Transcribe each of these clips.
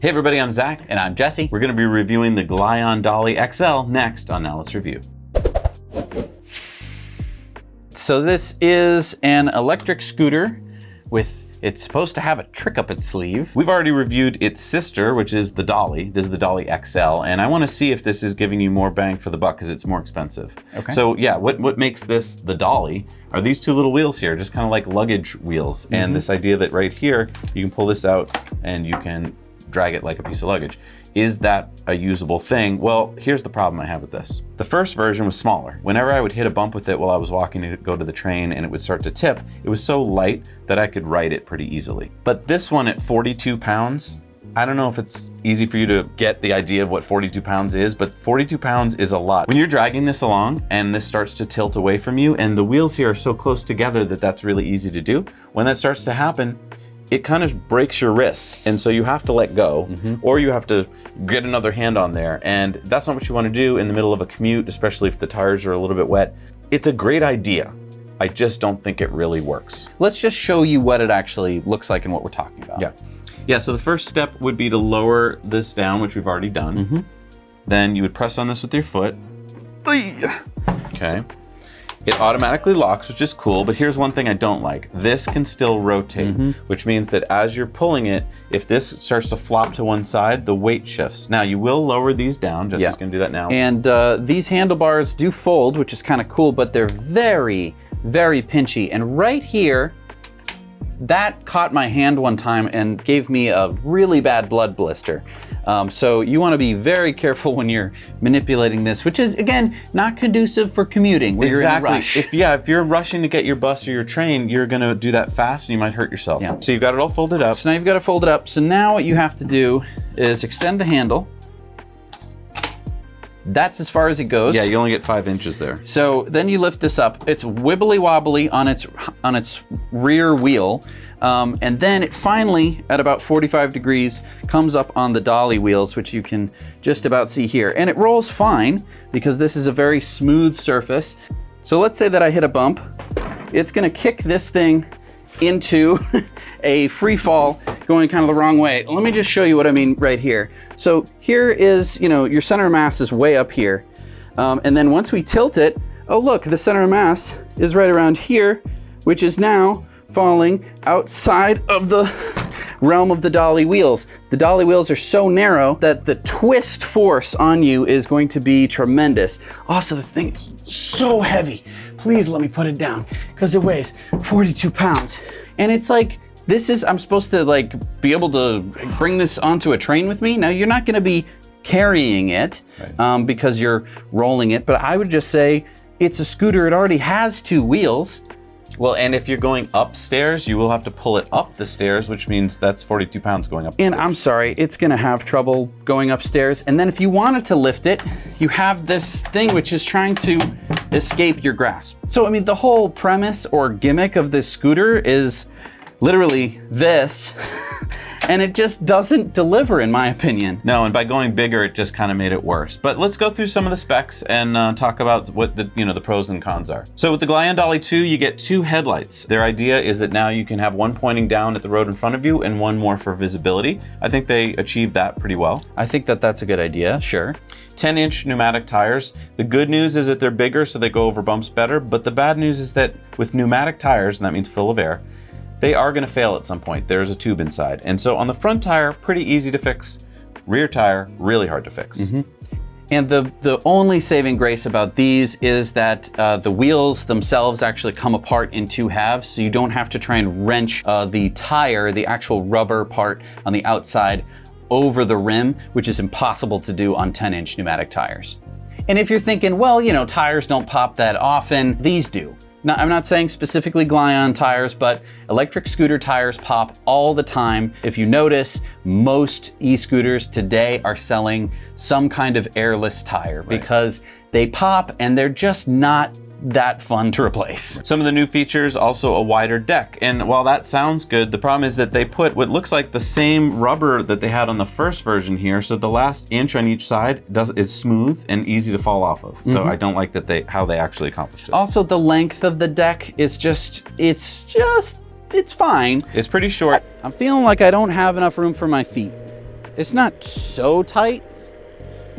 Hey everybody, I'm Zach. And I'm Jesse. We're going to be reviewing the Glion DollyXL next on Now Let's Review. So this is an electric scooter it's supposed to have a trick up its sleeve. We've already reviewed its sister, which is the Dolly. This is the DollyXL, and I want to see if this is giving you more bang for the buck because it's more expensive. Okay. So yeah, what makes this the Dolly are these two little wheels here, just kind of like luggage wheels. Mm-hmm. And this idea that right here, you can pull this out and you can drag it like a piece of luggage. Is that a usable thing? Well, here's the problem I have with this. The first version was smaller. Whenever I would hit a bump with it while I was walking to go to the train and it would start to tip, it was so light that I could ride it pretty easily. But this one at 42 pounds, I don't know if it's easy for you to get the idea of what 42 pounds is, but 42 pounds is a lot. When you're dragging this along and this starts to tilt away from you and the wheels here are so close together that that's really easy to do, when that starts to happen, it kind of breaks your wrist. And so you have to let go, or you have to get another hand on there. And that's not what you want to do in the middle of a commute, especially if the tires are a little bit wet. It's a great idea. I just don't think it really works. Let's just show you what it actually looks like and what we're talking about. Yeah, so the first step would be to lower this down, which we've already done. Then you would press on this with your foot. Okay. It automatically locks, which is cool, but here's one thing I don't like. This can still rotate, which means that as you're pulling it, if this starts to flop to one side, the weight shifts. Now, you will lower these down. Jesse's gonna do that now. And these handlebars do fold, which is kind of cool, but they're very, very pinchy. And right here, that caught my hand one time and gave me a really bad blood blister. So you want to be very careful when you're manipulating this, which is, again, not conducive for commuting where you're in a rush. If you're rushing to get your bus or your train, you're going to do that fast and you might hurt yourself. Yeah. So you've got it all folded up. So now you've got it folded up. So now what you have to do is extend the handle. That's as far as it goes. Yeah, you only get 5 inches there. So then you lift this up. It's wibbly wobbly on its rear wheel. And then it finally, at about 45 degrees, comes up on the dolly wheels, which you can just about see here. And it rolls fine because this is a very smooth surface. So let's say that I hit a bump. It's gonna kick this thing into a free fall going kind of the wrong way. Let me just show you what I mean right here. So here is, your center of mass is way up here. And then once we tilt it, oh look, the center of mass is right around here, which is now falling outside of the realm of the dolly wheels. The dolly wheels are so narrow that the twist force on you is going to be tremendous. Also, this thing is so heavy. Please let me put it down because it weighs 42 pounds. And it's like, I'm supposed to be able to bring this onto a train with me. Now you're not gonna be carrying it because you're rolling it, but I would just say it's a scooter. It already has 2 wheels. Well, and if you're going upstairs, you will have to pull it up the stairs, which means that's 42 pounds going up the And stairs. I'm sorry, it's gonna have trouble going upstairs. And then if you wanted to lift it, you have this thing which is trying to escape your grasp. So, I mean, the whole premise or gimmick of this scooter is literally this, and it just doesn't deliver, in my opinion. No, and by going bigger, it just kind of made it worse. But let's go through some of the specs and talk about what the pros and cons are. So with the Glion Dolly 2, you get 2 headlights. Their idea is that now you can have one pointing down at the road in front of you and one more for visibility. I think they achieved that pretty well. I think that that's a good idea, sure. 10-inch pneumatic tires. The good news is that they're bigger, so they go over bumps better. But the bad news is that with pneumatic tires, and that means full of air, they are going to fail at some point. There's a tube inside. And so on the front tire, pretty easy to fix. Rear tire, really hard to fix. And the only saving grace about these is that the wheels themselves actually come apart in 2 halves, so you don't have to try and wrench the tire, the actual rubber part on the outside, over the rim, which is impossible to do on 10-inch pneumatic tires. And if you're thinking, well, tires don't pop that often, these do. Now, I'm not saying specifically Glion tires, but electric scooter tires pop all the time. If you notice, most e-scooters today are selling some kind of airless tire because they pop and they're just not that fun to replace. Some of the new features, also a wider deck. And while that sounds good, the problem is that they put what looks like the same rubber that they had on the first version here. So the last inch on each side is smooth and easy to fall off of. So I don't like that how they actually accomplished it. Also, the length of the deck is it's fine. It's pretty short. I'm feeling like I don't have enough room for my feet. It's not so tight.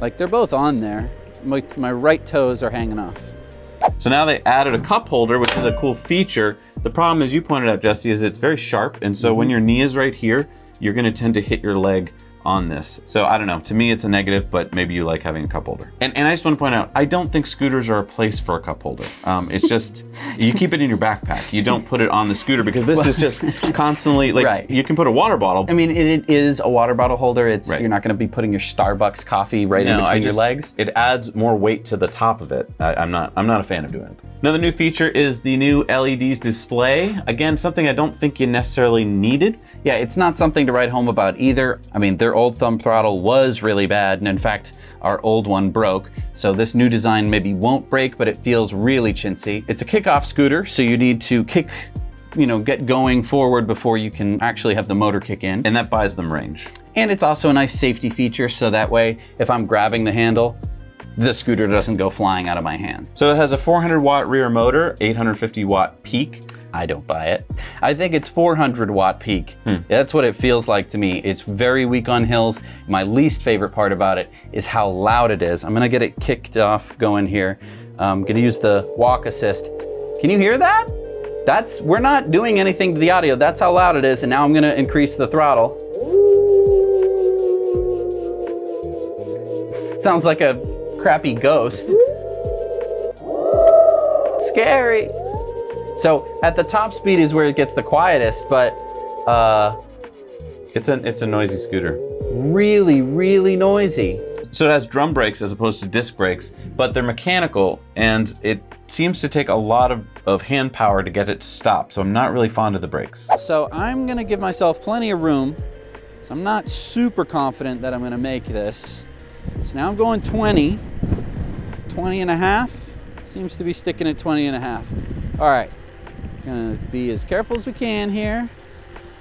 Like they're both on there. My right toes are hanging off. So now they added a cup holder, which is a cool feature. The problem, as you pointed out, Jesse, is it's very sharp. And so when your knee is right here, you're gonna tend to hit your leg on this. So I don't know, to me it's a negative, but maybe you like having a cup holder. And I just want to point out, I don't think scooters are a place for a cup holder. It's just, you keep it in your backpack. You don't put it on the scooter because this is just constantly, like, Right. You can put a water bottle. I mean, it is a water bottle holder. It's Right. You're not gonna be putting your Starbucks coffee right in between your legs. It adds more weight to the top of it. I'm not a fan of doing it. Another new feature is the new LEDs display. Again, something I don't think you necessarily needed. Yeah, it's not something to write home about either. I mean, their old thumb throttle was really bad, and in fact, our old one broke. So this new design maybe won't break, but it feels really chintzy. It's a kickoff scooter, so you need to get going forward before you can actually have the motor kick in. And that buys them range. And it's also a nice safety feature, so that way, if I'm grabbing the handle, the scooter doesn't go flying out of my hand. So it has a 400 watt rear motor, 850 watt peak. I don't buy it. I think it's 400 watt peak. That's what it feels like to me. It's very weak on hills. My least favorite part about it is how loud it is. I'm gonna get it kicked off going here. I'm gonna use the walk assist. Can you hear that? We're not doing anything to the audio. That's how loud it is. And now I'm gonna increase the throttle. Sounds like a crappy ghost. Scary. So at the top speed is where it gets the quietest, but It's a noisy scooter. really, really noisy. So it has drum brakes as opposed to disc brakes, but they're mechanical, and it seems to take a lot of hand power to get it to stop. So I'm not really fond of the brakes. So I'm gonna give myself plenty of room. So I'm not super confident that I'm gonna make this. So now I'm going 20 and a half. Seems to be sticking at 20 and a half. All right, gonna be as careful as we can here.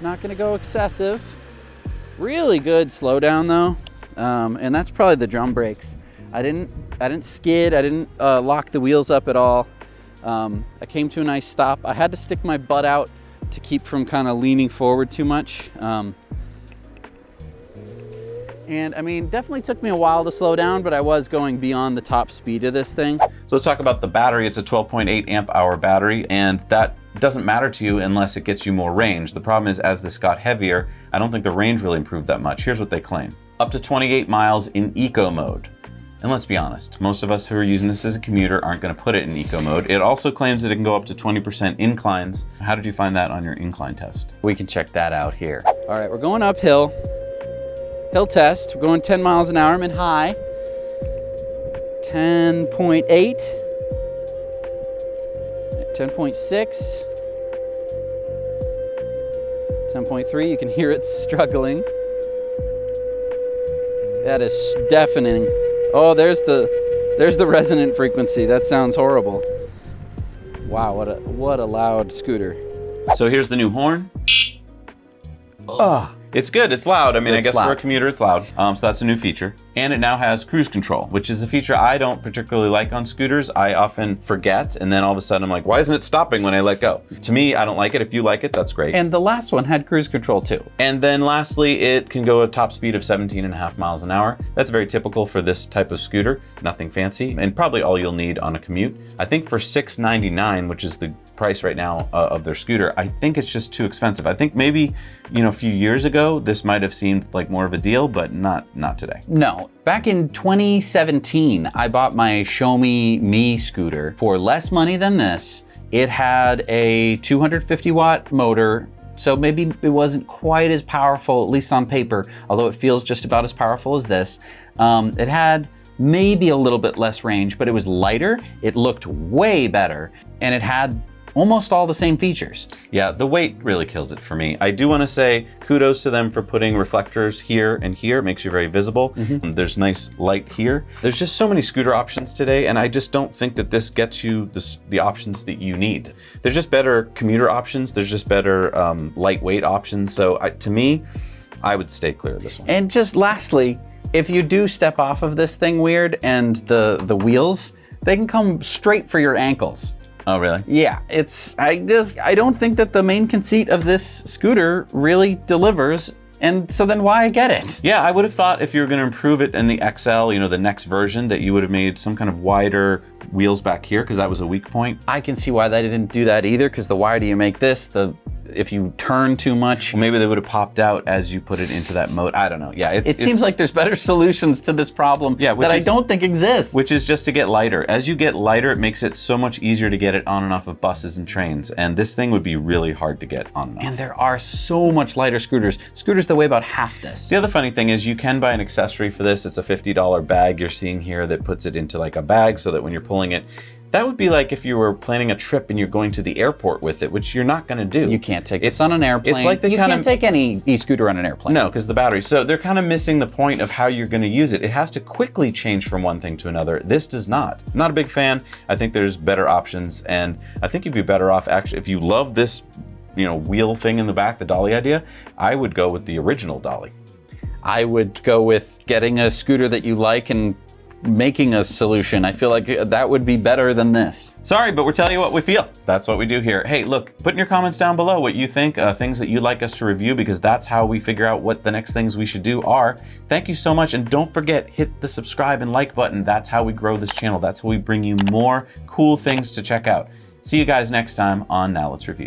Not gonna go excessive. Really good slowdown though. And that's probably the drum brakes. I didn't skid, I didn't lock the wheels up at all. I came to a nice stop. I had to stick my butt out to keep from kind of leaning forward too much. And I mean, definitely took me a while to slow down, but I was going beyond the top speed of this thing. So let's talk about the battery. It's a 12.8 amp hour battery, and that doesn't matter to you unless it gets you more range. The problem is, as this got heavier, I don't think the range really improved that much. Here's what they claim. Up to 28 miles in eco mode. And let's be honest, most of us who are using this as a commuter aren't gonna put it in eco mode. It also claims that it can go up to 20% inclines. How did you find that on your incline test? We can check that out here. All right, we're going uphill. Hill test, we're going 10 miles an hour, I'm in high. 10.8. 10.6. 10.3, you can hear it struggling. That is deafening. Oh, there's the resonant frequency. That sounds horrible. Wow, what a loud scooter. So here's the new horn. It's good, it's loud. I mean, I guess for a commuter, it's loud. So that's a new feature. And it now has cruise control, which is a feature I don't particularly like on scooters. I often forget, and then all of a sudden I'm like, why isn't it stopping when I let go? To me, I don't like it. If you like it, that's great. And the last one had cruise control too. And then lastly, it can go at top speed of 17.5 miles an hour. That's very typical for this type of scooter, nothing fancy, and probably all you'll need on a commute. I think for $699, which is the price right now of their scooter, I think it's just too expensive. I think maybe, a few years ago, this might have seemed like more of a deal, but not today. No, back in 2017, I bought my Show Me scooter for less money than this. It had a 250 watt motor, so maybe it wasn't quite as powerful, at least on paper, although it feels just about as powerful as this. It had maybe a little bit less range, but it was lighter, it looked way better, and it had almost all the same features. Yeah, the weight really kills it for me. I do want to say kudos to them for putting reflectors here and here. It makes you very visible. There's nice light here. There's just so many scooter options today, and I just don't think that this gets you the options that you need. There's just better commuter options. There's just better lightweight options. So to me, I would stay clear of this one. And just lastly, if you do step off of this thing weird and the wheels, they can come straight for your ankles. Oh, really? Yeah, I don't think that the main conceit of this scooter really delivers And so then why get it? Yeah, I would have thought if you were going to improve it in the XL, you know, the next version, that you would have made some kind of wider wheels back here, because that was a weak point. I can see why they didn't do that either, because the wider you make this, if you turn too much. Well, maybe they would have popped out as you put it into that mode. I don't know. Yeah, It seems like there's better solutions to this problem that I don't think exists. Which is just to get lighter. As you get lighter, it makes it so much easier to get it on and off of buses and trains. And this thing would be really hard to get on and off. And there are so much lighter scooters. Scooters that weigh about half this. The other funny thing is you can buy an accessory for this. It's a $50 bag you're seeing here that puts it into like a bag so that when you're pulling it, that would be like if you were planning a trip and you're going to the airport with it, which you're not going to do. You can't take this on an airplane. It's like you can't take any e-scooter on an airplane. No, because the battery. So they're kind of missing the point of how you're going to use it. It has to quickly change from one thing to another. This does not. I'm not a big fan. I think there's better options, and I think you'd be better off actually if you love this, you know, wheel thing in the back, the dolly idea. I would go with the original dolly. I would go with getting a scooter that you like and making a solution. I feel like that would be better than this. Sorry, but we're telling you what we feel. That's what we do here. Hey, look, put in your comments down below what you think, things that you'd like us to review, because that's how we figure out what the next things we should do are. Thank you so much, and don't forget, hit the subscribe and like button. That's how we grow this channel. That's how we bring you more cool things to check out. See you guys next time on Now Let's Review.